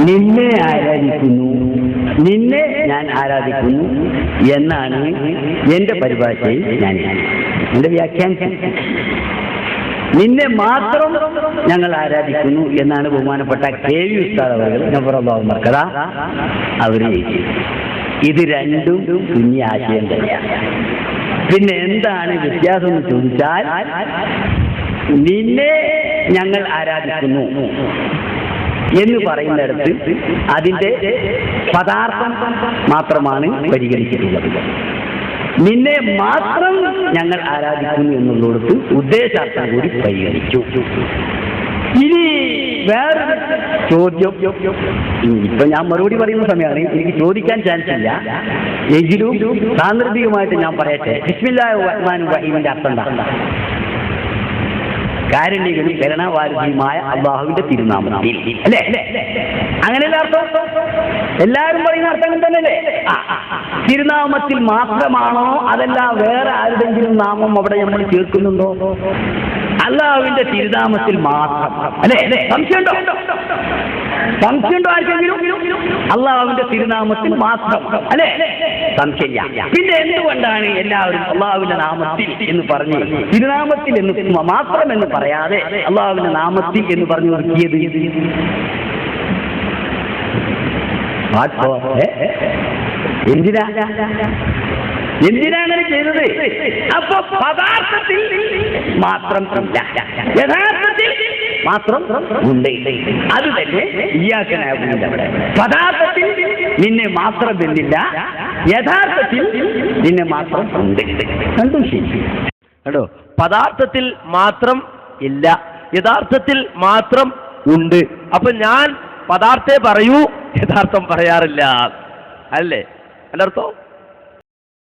നിന്നെ ആരാധിക്കുന്നു, നിന്നെ ഞാൻ ആരാധിക്കുന്നു എന്നാണ് എന്റെ പരിഭാഷയിൽ ഞാൻ എന്റെ വ്യാഖ്യാനം. നിന്നെ മാത്രം ഞങ്ങൾ ആരാധിക്കുന്നു എന്നാണ് ബഹുമാനപ്പെട്ട KV ഉസ്താദ് അവർ നബറല്ലാഹുമർക്കദ അവര് ഇത് രണ്ടും തുല്യ ആശയം തന്നെയാണ്. പിന്നെ എന്താണ് വ്യത്യാസം എന്ന് ചോദിച്ചാൽ, നിന്നെ ഞങ്ങൾ ആരാധിക്കുന്നു എന്ന് പറയുന്നിടത്ത് അതിന്റെ പദാർത്ഥം മാത്രമാണ് പരിഗണിച്ചിട്ടുള്ളത്. നിന്നെ മാത്രം ഞങ്ങൾ ആരാധിക്കുന്നു എന്നുള്ളിടത്ത് ഉദ്ദേശാർത്ഥം കൂടി പരിഗണിച്ചു. ഇനി വേറൊരു ചോദ്യം, ഇപ്പൊ ഞാൻ മറുപടി പറയുന്ന സമയമാണ്, എനിക്ക് ചോദിക്കാൻ ചാൻസ് ഇല്ല, എങ്കിലും സാന്ദർഭികമായിട്ട് ഞാൻ പറയട്ടെ. ബിസ്മില്ലാഹിർ റഹ്മാനിർ റഹീമിന്റെ അർത്ഥം എന്താ? കാരുണ്യകനും കരുണാവാരിധിയുമായ അല്ലാഹുവിന്റെ തിരുനാമത്തിൽ, അല്ലേ? അങ്ങനെയല്ല അർത്ഥം? എല്ലാവരും പറയുന്ന അർത്ഥം തന്നെയല്ലേ? തിരുനാമത്തിൽ മാത്രമാണോ അതല്ല വേറെ ആരുടെങ്കിലും നാമം അവിടെ നമ്മൾ ചേർക്കുന്നുണ്ടോ? അല്ലാഹുവിന്റെ തിരുനാമത്തിൽ മാത്രം, അല്ലേ? സംശയമുണ്ടോ? സംശയമുണ്ടോ ആർക്കെങ്കിലും? അല്ലാഹുവിന്റെ തിരുനാമത്തിൽ മാത്രം, അല്ലേ? സംശയമില്ല. പിന്നെ എന്തുകൊണ്ടാണ് എല്ലാവരും അല്ലാഹുവിന്റെ നാമത്തിൽ എന്ന് പറഞ്ഞ് തിരുനാമത്തിൽ എന്ന് മാത്രം എന്ന് പറയാതെ അല്ലാഹുവിന്റെ നാമത്തിൽ എന്ന് പറഞ്ഞു നിർത്തിയത്? എന്തിനാ അങ്ങനെ ചെയ്തത്? അപ്പൊ പദാർത്ഥത്തിൽ മാത്രം ഇല്ല, യഥാർത്ഥത്തിൽ മാത്രം ഉണ്ട്. അത് തന്നെ ഇയ്യാക്കനാകുന്നില്ല. പദാർത്ഥത്തിൽ നിന്നെ മാത്രം എന്നില്ല, യഥാർത്ഥത്തിൽ നിന്നെ മാത്രം ഉണ്ട്. കണ്ടു ശരി കേട്ടോ? പദാർത്ഥത്തിൽ മാത്രം ഇല്ല, യഥാർത്ഥത്തിൽ മാത്രം ഉണ്ട്. അപ്പൊ ഞാൻ പദാർത്ഥത്തെ പറയൂ, യഥാർത്ഥം പറയാറില്ല, അല്ലേ? അല്ലർത്ഥം?